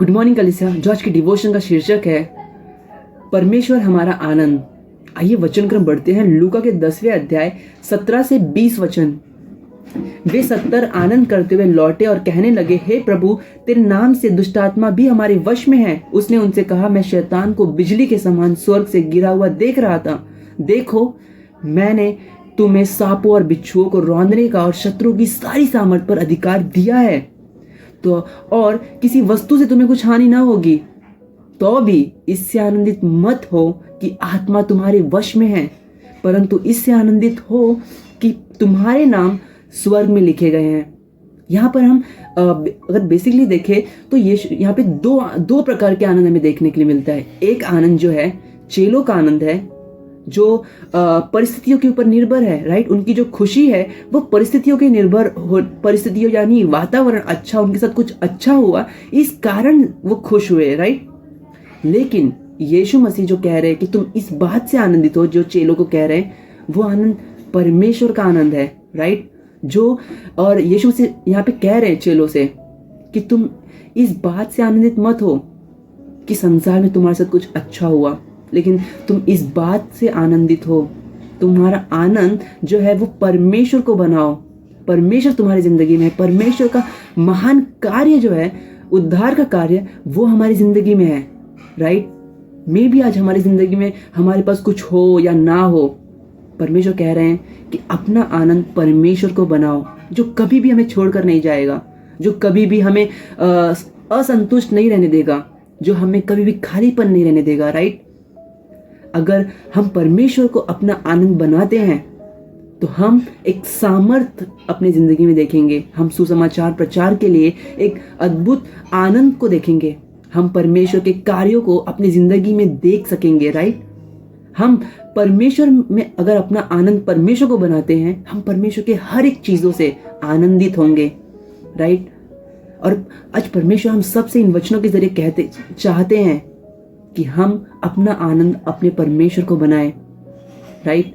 Good morning कलीसिया। जो आज की डिवोशन का शीर्षक है परमेश्वर हमारा आनंद। आइए वचन क्रम बढ़ते हैं। लूका के 10वें अध्याय 17 से 20 वचन। वे 70 आनंद करते हुए लौटे और कहने लगे, हे प्रभु, तेरे नाम से दुष्टात्मा भी हमारे वश में है। उसने उनसे कहा, मैं शैतान को बिजली के समान स्वर्ग से गिरा हुआ देख रहा था। देखो, मैंने तुम्हें सांपों और बिच्छुओं को रौंदने का और शत्रु की सारी सामर्थ पर अधिकार दिया है, तो और किसी वस्तु से तुम्हें कुछ हानि ना होगी। तो भी इससे आनंदित मत हो कि आत्मा तुम्हारे वश में है, परंतु इससे आनंदित हो कि तुम्हारे नाम स्वर्ग में लिखे गए हैं। यहाँ पर हम अगर बेसिकली देखें तो ये यहाँ पे दो प्रकार के आनंद हमें देखने के लिए मिलता है। एक आनंद जो है चेलों का आनंद है, जो परिस्थितियों के ऊपर निर्भर है, राइट। उनकी जो खुशी है वो परिस्थितियों के निर्भर हो, परिस्थितियों यानी वातावरण अच्छा, उनके साथ कुछ अच्छा हुआ, इस कारण वो खुश हुए, राइट। लेकिन यीशु मसीह जो कह रहे हैं कि तुम इस बात से आनंदित हो, जो चेलों को कह रहे हैं, वो आनंद परमेश्वर का आनंद है, राइट। जो और यीशु मसीह यहाँ पे कह रहे हैं चेलों से कि तुम इस बात से आनंदित मत हो कि संसार में तुम्हारे साथ कुछ अच्छा हुआ, लेकिन तुम इस बात से आनंदित हो, तुम्हारा आनंद जो है वो परमेश्वर को बनाओ। परमेश्वर तुम्हारी जिंदगी में है, परमेश्वर का महान कार्य जो है, उद्धार का कार्य, वो हमारी जिंदगी में है, राइट। मे भी आज हमारी जिंदगी में हमारे पास कुछ हो या ना हो, परमेश्वर कह रहे हैं कि अपना आनंद परमेश्वर को बनाओ, जो कभी भी हमें छोड़कर नहीं जाएगा, जो कभी भी हमें असंतुष्ट नहीं रहने देगा, जो हमें कभी भी खालीपन नहीं रहने देगा, राइट। अगर हम परमेश्वर को अपना आनंद बनाते हैं तो हम एक सामर्थ अपनी जिंदगी में देखेंगे। हम सुसमाचार प्रचार के लिए एक अद्भुत आनंद को देखेंगे। हम परमेश्वर के कार्यों को अपनी जिंदगी में देख सकेंगे, राइट। हम परमेश्वर में अगर अपना आनंद परमेश्वर को बनाते हैं, हम परमेश्वर के हर एक चीजों से आनंदित होंगे, राइट। और आज परमेश्वर हम सबसे इन वचनों के जरिए चाहते हैं कि हम अपना आनंद अपने परमेश्वर को बनाएं, राइट।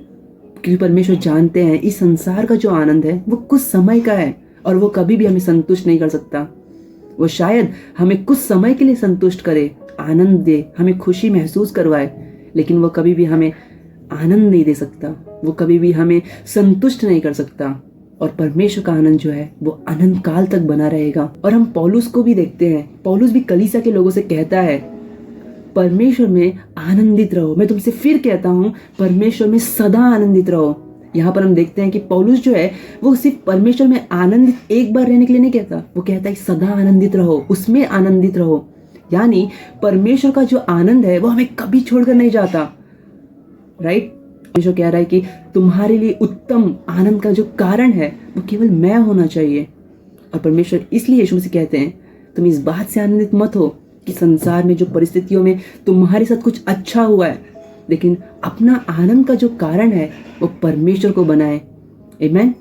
क्योंकि परमेश्वर जानते हैं इस संसार का जो आनंद है वो कुछ समय का है और वो कभी भी हमें संतुष्ट नहीं कर सकता। वो शायद हमें कुछ समय के लिए संतुष्ट करे, आनंद दे, हमें खुशी महसूस करवाए, लेकिन वो कभी भी हमें आनंद नहीं दे सकता, वो कभी भी हमें संतुष्ट नहीं कर सकता। और परमेश्वर का आनंद जो है वो अनंत काल तक बना रहेगा। और हम पौलुस को भी देखते हैं, पौलुस भी कलीसिया के लोगों से कहता है, परमेश्वर में आनंदित रहो। मैं तुमसे फिर कहता हूं, परमेश्वर में सदा आनंदित रहो। यहाँ पर हम देखते हैं कि पौलुस जो है वो सिर्फ परमेश्वर में आनंदित एक बार रहने के लिए नहीं कहता, वो कहता है सदा आनंदित रहो, उसमें आनंदित रहो। यानी परमेश्वर का जो आनंद है वो हमें कभी छोड़कर नहीं जाता, राइट। परमेश्वर कह रहा है कि तुम्हारे लिए उत्तम आनंद का जो कारण है वो केवल मैं होना चाहिए। और परमेश्वर इसलिए यीशु मसीह कहते हैं, तुम इस बात से आनंदित मत हो कि संसार में जो परिस्थितियों में तुम्हारे साथ कुछ अच्छा हुआ है, लेकिन अपना आनंद का जो कारण है वो परमेश्वर को बनाए। आमीन।